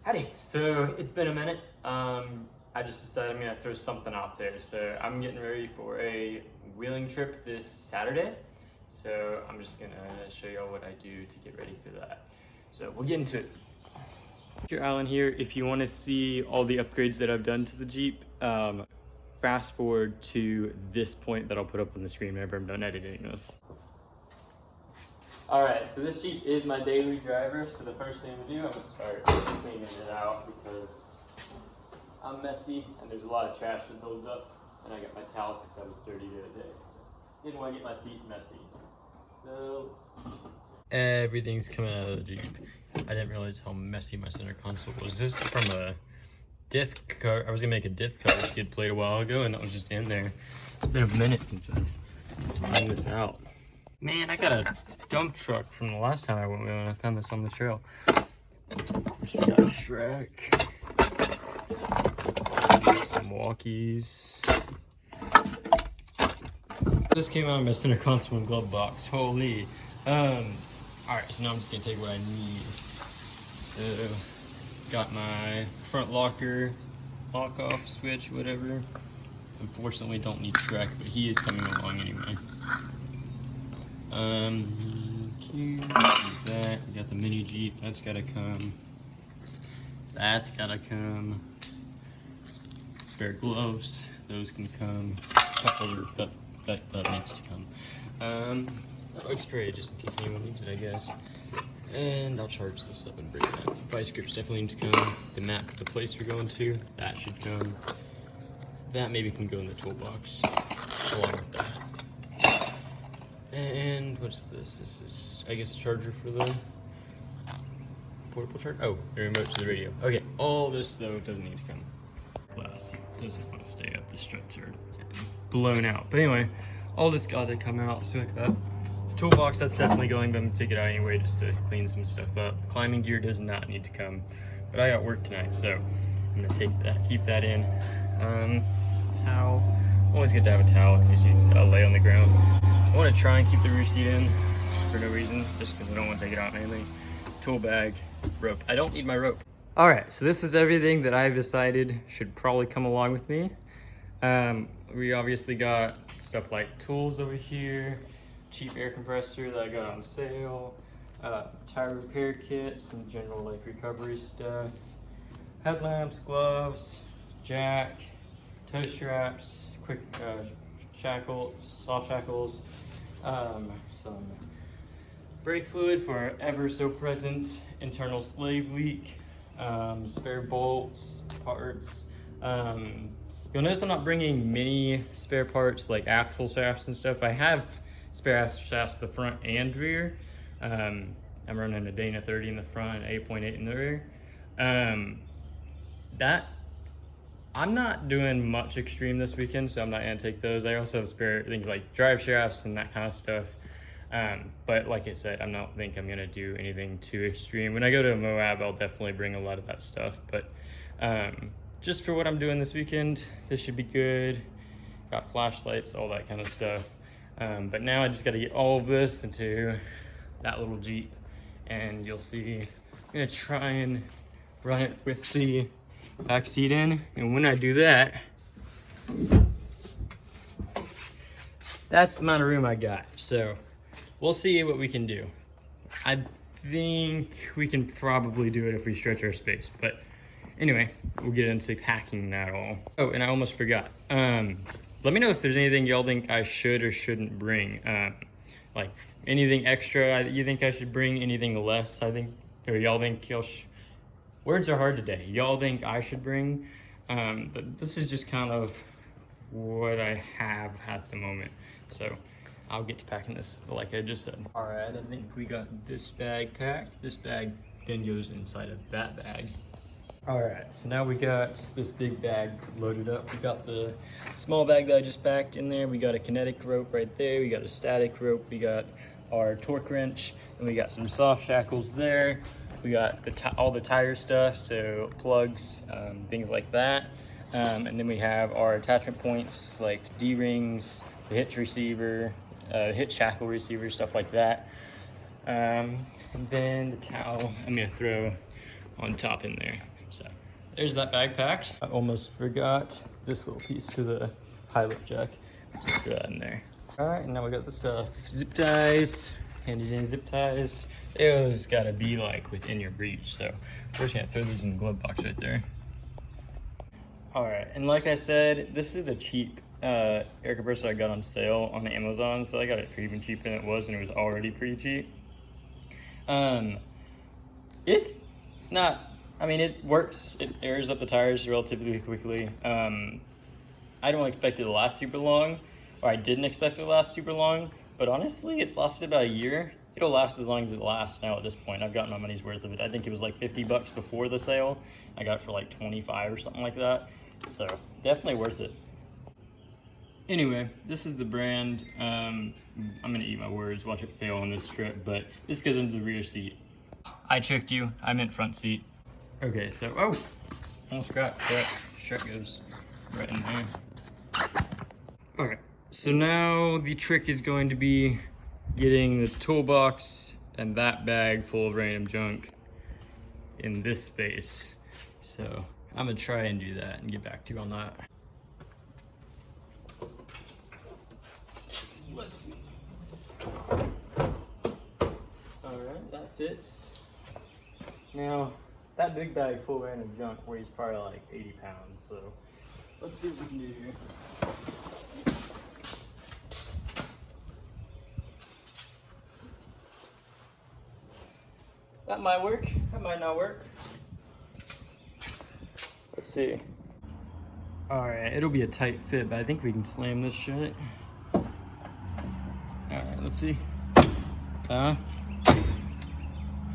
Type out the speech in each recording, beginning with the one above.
Howdy. So it's been a minute. I just decided I'm gonna throw something out there. So I'm getting ready for a wheeling trip this Saturday. So I'm just gonna show y'all what I do to get ready for that. So we'll get into it. Your Island here. If you want to see all the upgrades that I've done to the Jeep, fast forward to this point that I'll put up on the screen whenever I'm done editing this. Alright, so this Jeep is my daily driver, so the first thing I'm going to do, I'm going to start cleaning it out because I'm messy and there's a lot of trash that builds up, and I got my towel because I was dirty the other day. So didn't want to get my seats messy. So let's see. Everything's coming out of the Jeep. I didn't realize how messy my center console was. This is from a diff cover. I was going to make a diff cover skid plate a while ago, and that was just in there. It's been a minute since I've cleaned this out. Man, I got a dump truck from the last time I went wheeling. I found this on the trail. We got Shrek. Some walkies. This came out of my center console and glove box. Holy. Alright, so now I'm just gonna take what I need. So, got my front locker, lock off switch, whatever. Unfortunately, don't need Shrek, but he is coming along anyway. Use that. We got the mini Jeep. That's gotta come. That's gotta come. Spare gloves. Those can come. Couple that needs to come. Bike spray just in case anyone needs it, I guess. And I'll charge this up and bring it up. Vice grips definitely need to come. The map of the place we're going to. That should come. That maybe can go in the toolbox along with that. And what's this? This is, I guess, a charger for the portable charger. Oh, the remote to the radio. Okay, all this though doesn't need to come. Glass doesn't want to stay up. The struts are blown out. But anyway, all this got to come out. So like that. Toolbox, that's definitely going. But I'm gonna take it out anyway just to clean some stuff up. Climbing gear does not need to come. But I got work tonight, so I'm gonna take that, keep that in. Towel. Always good to have a towel in case you gotta lay on the ground. I want to try and keep the rear seat in for no reason, just because I don't want to take it out mainly. Tool bag, rope. I don't need my rope. All right, so this is everything that I've decided should probably come along with me. We obviously got stuff like tools over here, cheap air compressor that I got on sale, tire repair kit, some general like recovery stuff, headlamps, gloves, jack, toe straps, quick shackles, soft shackles, some brake fluid for our ever so present internal slave leak, spare bolts, parts. You'll notice I'm not bringing many spare parts like axle shafts and stuff. I have spare axle shafts the front and rear. I'm running a Dana 30 in the front, 8.8 in the rear. I'm not doing much extreme this weekend, so I'm not gonna take those. I also have spare things like drive shafts and that kind of stuff. But like I said, I don't think I'm gonna do anything too extreme. When I go to Moab, I'll definitely bring a lot of that stuff. But just for what I'm doing this weekend, this should be good. Got flashlights, all that kind of stuff. But now I just gotta get all of this into that little Jeep, and you'll see, I'm gonna try and run it with the back seat in, and when I do that, that's the amount of room I got. So we'll see what we can do. I think we can probably do it if we stretch our space, but anyway, we'll get into packing that all. Oh, and I almost forgot. Let me know if there's anything y'all think I should or shouldn't bring. Like anything extra you think I should bring, anything less I think, or y'all think words are hard today. Y'all think I should bring, but this is just kind of what I have at the moment. So I'll get to packing this like I just said. All right, I think we got this bag packed. This bag then goes inside of that bag. All right, so now we got this big bag loaded up. We got the small bag that I just packed in there. We got a kinetic rope right there. We got a static rope. We got our torque wrench, and we got some soft shackles there. We got all the tire stuff, so plugs, things like that. And then we have our attachment points like D-rings, the hitch receiver, hitch shackle receiver, stuff like that. And then the towel, I'm gonna throw on top in there. So there's that bag packed. I almost forgot this little piece to the high lift jack. Just throw that in there. All right, now we got the stuff. Zip ties, handy dandy zip ties. Those gotta be like within your reach. So first, gonna throw these in the glove box right there. All right, and like I said, this is a cheap air compressor I got on sale on Amazon, so I got it for even cheaper than it was, and it was already pretty cheap. It's not, I mean, it works. It airs up the tires relatively quickly. I don't expect it to last super long, or I didn't expect it to last super long, but honestly, it's lasted about a year. It'll last as long as it lasts now at this point. I've gotten my money's worth of it. I think it was like 50 bucks before the sale. I got it for like 25 or something like that. So definitely worth it. Anyway, this is the brand. I'm gonna eat my words, watch it fail on this strip, but this goes into the rear seat. I tricked you, I meant front seat. Okay, so, oh, almost forgot, that strap goes right in there. Okay, so now the trick is going to be getting the toolbox and that bag full of random junk in this space. So I'm gonna try and do that and get back to you on that. Let's see. Alright, that fits. Now, that big bag full of random junk weighs probably like 80 pounds, so let's see what we can do here. That might work, that might not work. Let's see. Alright, it'll be a tight fit, but I think we can slam this shut. Alright, let's see.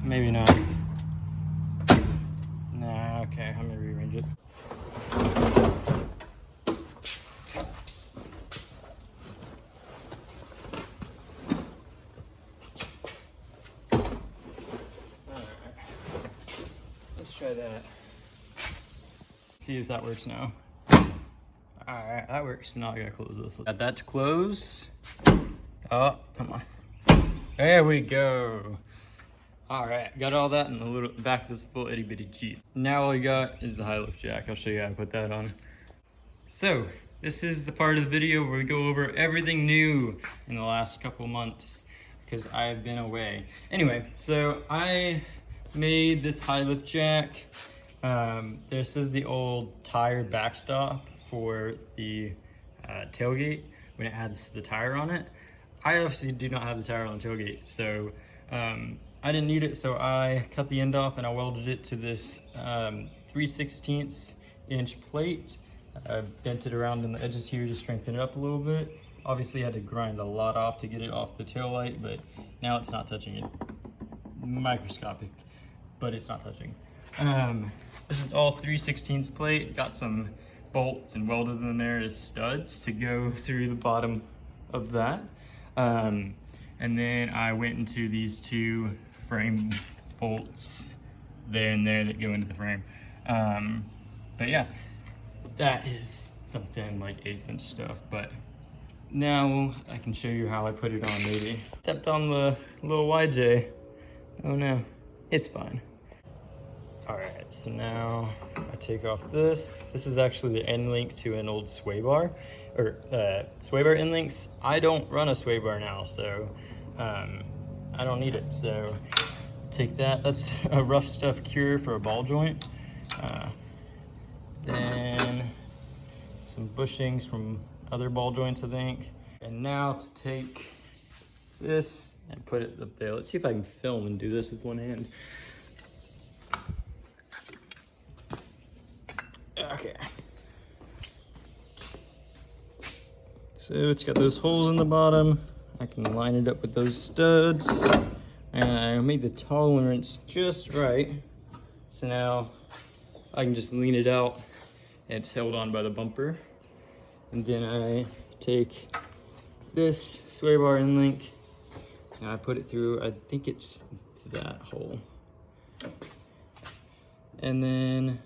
Maybe not. Nah, okay, I'm gonna rearrange it. Let's try that. See if that works now. Alright, that works. Now I gotta close this. Got that to close. Oh, come on. There we go. Alright, got all that in the little back of this little itty bitty Jeep. Now all we got is the high lift jack. I'll show you how to put that on. So, this is the part of the video where we go over everything new in the last couple months because I've been away. Anyway, so I made this high lift jack. This is the old tire backstop for the tailgate when it has the tire on it. I obviously do not have the tire on the tailgate, so I didn't need it, so I cut the end off and I welded it to this 3/16 inch plate. I bent it around in the edges here to strengthen it up a little bit. Obviously I had to grind a lot off to get it off the tail light, but now it's not touching it. Microscopic, but it's not touching. This is all 3/16 plate. Got some bolts and welded in there as studs to go through the bottom of that. And then I went into these two frame bolts there and there that go into the frame. But yeah, that is something like 1/8 stuff, but now I can show you how I put it on maybe. Stepped on the little YJ. Oh no, it's fine. All right, so now I take off this. This is actually the end link to an old sway bar, or sway bar end links. I don't run a sway bar now, so I don't need it. So take that. That's a rough stuff cure for a ball joint. Then some bushings from other ball joints, I think. And now to take this and put it up there. Let's see if I can film and do this with one hand. Okay. So it's got those holes in the bottom. I can line it up with those studs. And I made the tolerance just right. So now I can just lean it out and it's held on by the bumper. And then I take this sway bar end link and I put it through, I think it's that hole. And then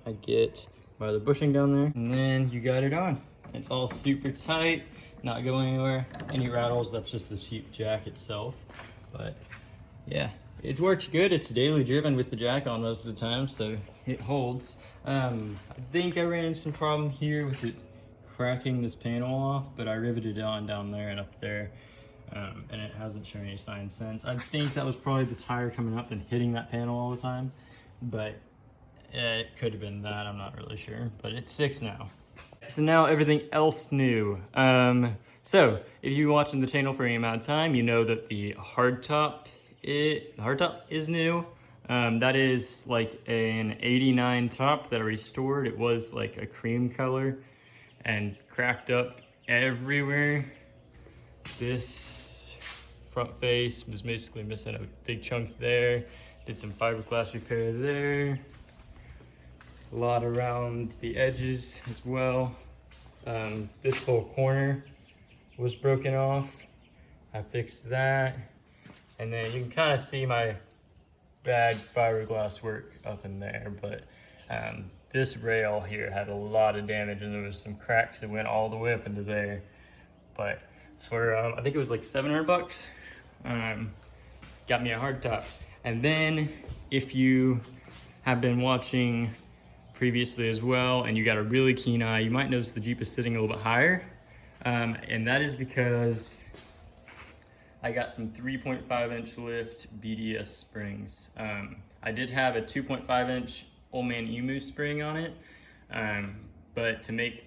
I get my other bushing down there, and then you got it on. It's all super tight, not going anywhere. Any rattles, that's just the cheap jack itself. But yeah, It's worked good. It's daily driven with the jack on most of the time, so it holds. I think I ran into some problem here with it cracking this panel off, but I riveted it on down there and up there, and it hasn't shown any signs since. I think that was probably the tire coming up and hitting that panel all the time, but it could have been that, I'm not really sure, but it's fixed now. So now everything else new. So if you've been watching the channel for any amount of time, you know that the hardtop is new. That is like an 89 top that I restored. It was like a cream color and cracked up everywhere. This front face was basically missing a big chunk there. Did some fiberglass repair there. A lot around the edges as well. This whole corner was broken off. I fixed that. And then you can kind of see my bad fiberglass work up in there, but this rail here had a lot of damage and there was some cracks that went all the way up into there. But for, I think it was like 700 bucks, got me a hardtop. And then if you have been watching previously as well and you got a really keen eye, you might notice the Jeep is sitting a little bit higher. And that is because I got some 3.5 inch lift BDS springs. I did have a 2.5 inch Old Man Emu spring on it, but to make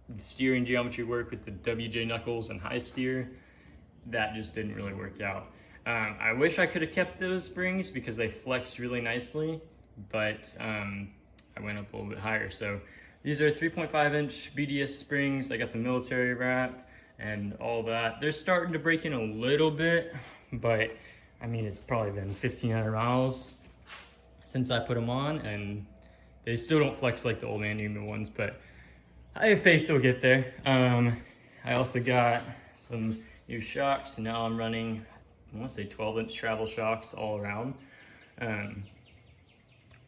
the steering geometry work with the WJ knuckles and high steer, that just didn't really work out. I wish I could have kept those springs because they flexed really nicely, but I went up a little bit higher. So these are 3.5 inch BDS springs. I got the military wrap and all that. They're starting to break in a little bit, but I mean, it's probably been 1,500 miles since I put them on, and they still don't flex like the Old Man Emu ones, but I have faith they'll get there. I also got some new shocks, and now I'm running, I want to say 12 inch travel shocks all around.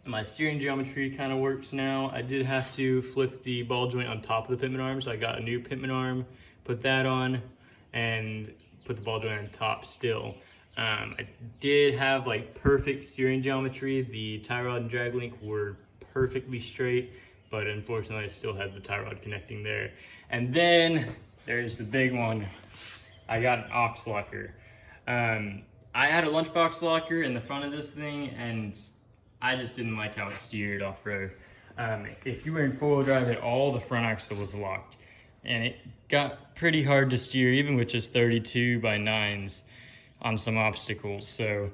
My steering geometry kind of works now. I did have to flip the ball joint on top of the pitman arm, so I got a new pitman arm, put that on, and put the ball joint on top still. I did have like perfect steering geometry. The tie rod and drag link were perfectly straight, but unfortunately I still had the tie rod connecting there. And then there's the big one. I got an aux locker. I had a lunchbox locker in the front of this thing, and I just didn't like how it steered off-road. If you were in four-wheel drive at all, the front axle was locked. And it got pretty hard to steer, even with just 32 by 9s on some obstacles. So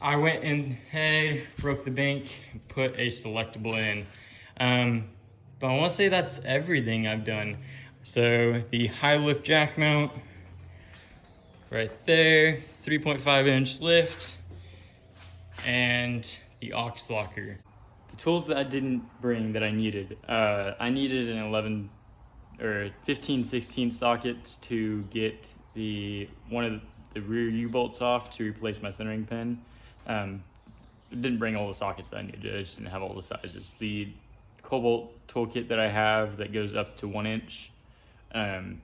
I went in, broke the bank, put a selectable in. But I want to say that's everything I've done. So the high lift jack mount, right there, 3.5 inch lift, and the aux locker. The tools that I didn't bring that I needed an 11 or 15/16 sockets to get one of the rear U-bolts off to replace my centering pin. Didn't bring all the sockets that I needed. I just didn't have all the sizes. The Cobalt toolkit that I have that goes up to 1 inch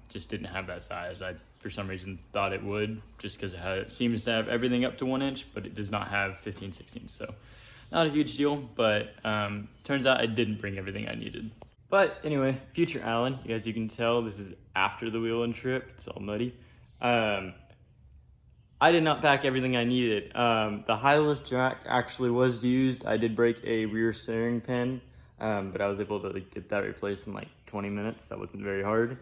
just didn't have that size. I, for some reason, thought it would, just because it seems to have everything up to 1 inch, but it does not have 15/16. So not a huge deal, but turns out I didn't bring everything I needed. But anyway, future Alan, as you can tell, this is after the wheel and trip. It's all muddy. I did not pack everything I needed. The high lift jack actually was used. I did break a rear steering pin, but I was able to get that replaced in like 20 minutes. That wasn't very hard.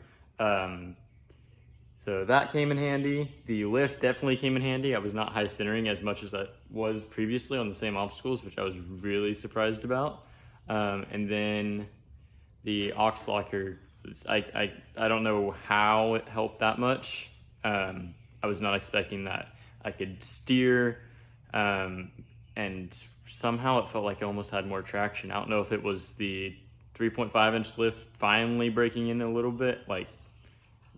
So that came in handy. The lift definitely came in handy. I was not high centering as much as I was previously on the same obstacles, which I was really surprised about. And then the aux locker, I don't know how it helped that much. I was not expecting that. I could steer, and somehow it felt like I almost had more traction. I don't know if it was the 3.5 inch lift finally breaking in a little bit, like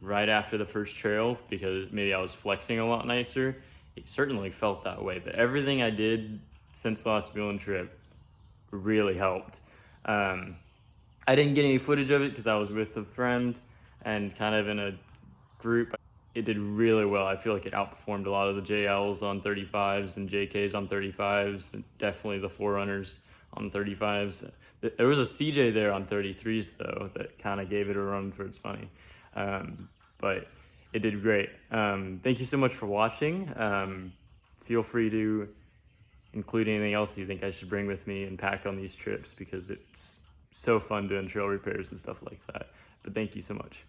right after the first trail, because maybe I was flexing a lot nicer. It certainly felt that way, but everything I did since the last wheel and trip really helped. I didn't get any footage of it because I was with a friend and kind of in a group. it did really well. I feel like it outperformed a lot of the JLs on 35s and JKs on 35s, and definitely the 4Runners on 35s. There was a CJ there on 33s though that kind of gave it a run for its money, but it did great. Thank you so much for watching. Feel free to include anything else you think I should bring with me and pack on these trips, because it's so fun doing trail repairs and stuff like that. But thank you so much.